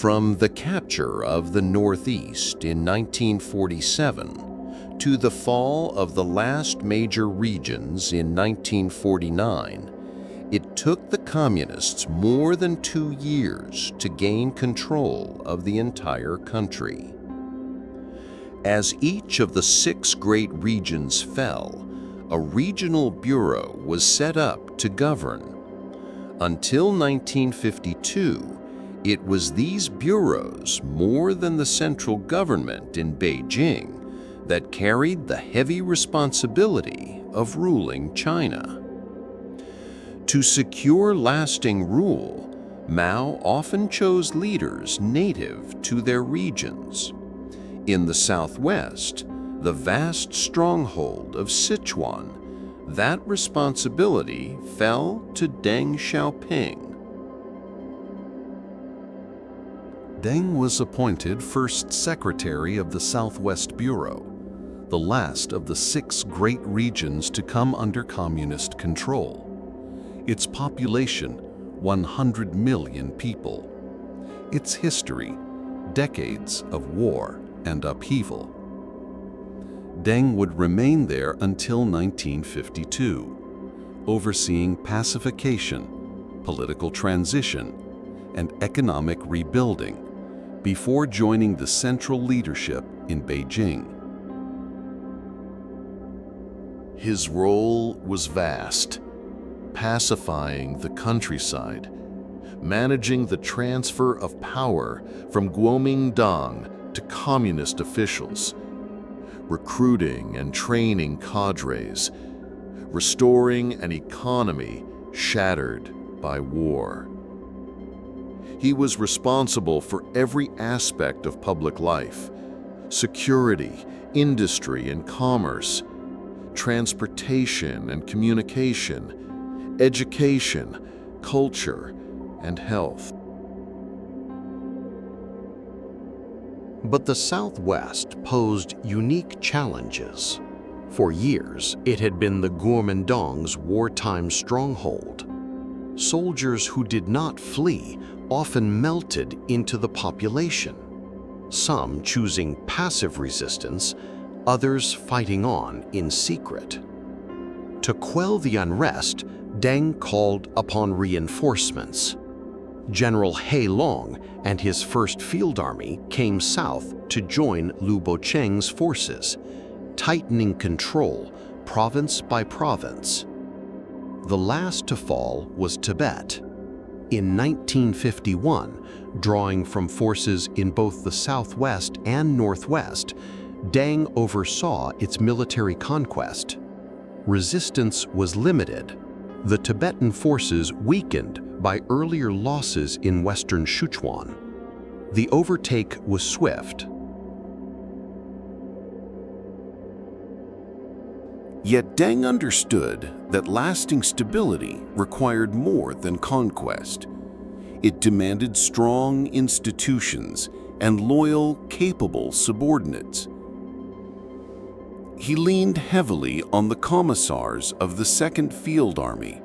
From the capture of the Northeast in 1947 to the fall of the last major regions in 1949, it took the Communists more than 2 years to gain control of the entire country. As each of the 6 great regions fell, a regional bureau was set up to govern. Until 1952, it was these bureaus, more than the central government in Beijing, that carried the heavy responsibility of ruling China. To secure lasting rule, Mao often chose leaders native to their regions. In the southwest, the vast stronghold of Sichuan, that responsibility fell to Deng Xiaoping. Deng was appointed first secretary of the Southwest Bureau, the last of the 6 great regions to come under communist control. Its population, 100 million people. Its history, decades of war and upheaval. Deng would remain there until 1952, overseeing pacification, political transition, and economic rebuilding, before joining the central leadership in Beijing. His role was vast, pacifying the countryside, managing the transfer of power from Guomindang to communist officials, recruiting and training cadres, restoring an economy shattered by war. He was responsible for every aspect of public life: security, industry and commerce, transportation and communication, education, culture, and health. But the Southwest posed unique challenges. For years, it had been the Guomindang's wartime stronghold. Soldiers who did not flee often melted into the population, some choosing passive resistance, others fighting on in secret. To quell the unrest, Deng called upon reinforcements. General He Long and his First Field Army came south to join Lu Bocheng's forces, tightening control province by province. The last to fall was Tibet. In 1951, drawing from forces in both the southwest and northwest, Deng oversaw its military conquest. Resistance was limited. The Tibetan forces weakened by earlier losses in western Sichuan. The overtake was swift. Yet Deng understood that lasting stability required more than conquest. It demanded strong institutions and loyal, capable subordinates. He leaned heavily on the commissars of the Second Field Army,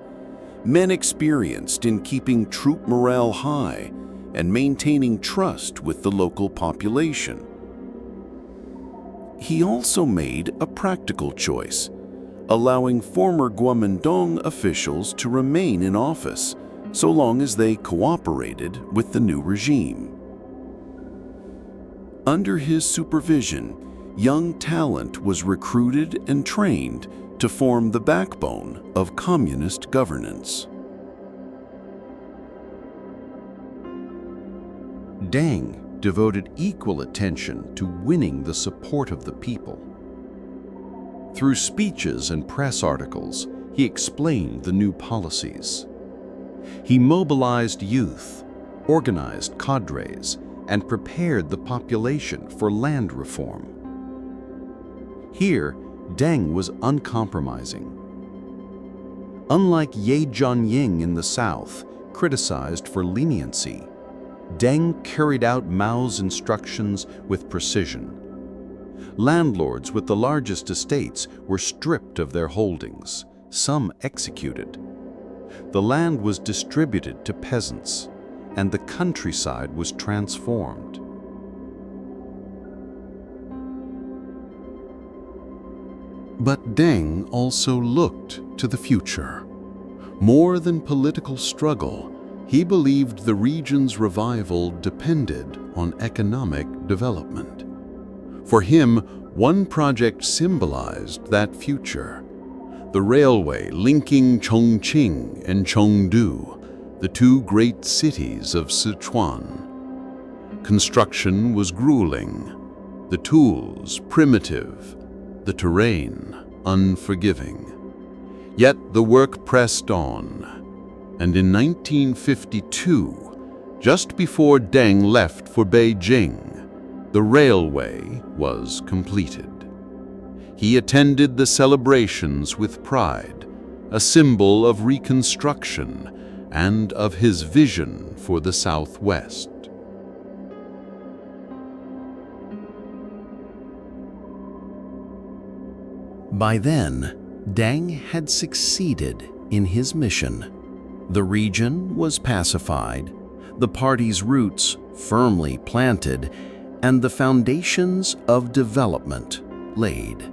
men experienced in keeping troop morale high and maintaining trust with the local population. He also made a practical choice, allowing former Guomindang officials to remain in office so long as they cooperated with the new regime. Under his supervision, young talent was recruited and trained to form the backbone of communist governance. Deng devoted equal attention to winning the support of the people. Through speeches and press articles, he explained the new policies. He mobilized youth, organized cadres, and prepared the population for land reform. Here, Deng was uncompromising. Unlike Ye Jianying in the south, criticized for leniency, Deng carried out Mao's instructions with precision. Landlords with the largest estates were stripped of their holdings, some executed. The land was distributed to peasants, and the countryside was transformed. But Deng also looked to the future. More than political struggle, he believed the region's revival depended on economic development. For him, one project symbolized that future: the railway linking Chongqing and Chengdu, the two great cities of Sichuan. Construction was grueling, the tools primitive, the terrain unforgiving. Yet the work pressed on, and in 1952, just before Deng left for Beijing, the railway was completed. He attended the celebrations with pride, a symbol of reconstruction and of his vision for the Southwest. By then, Deng had succeeded in his mission. The region was pacified, the party's roots firmly planted, and the foundations of development laid.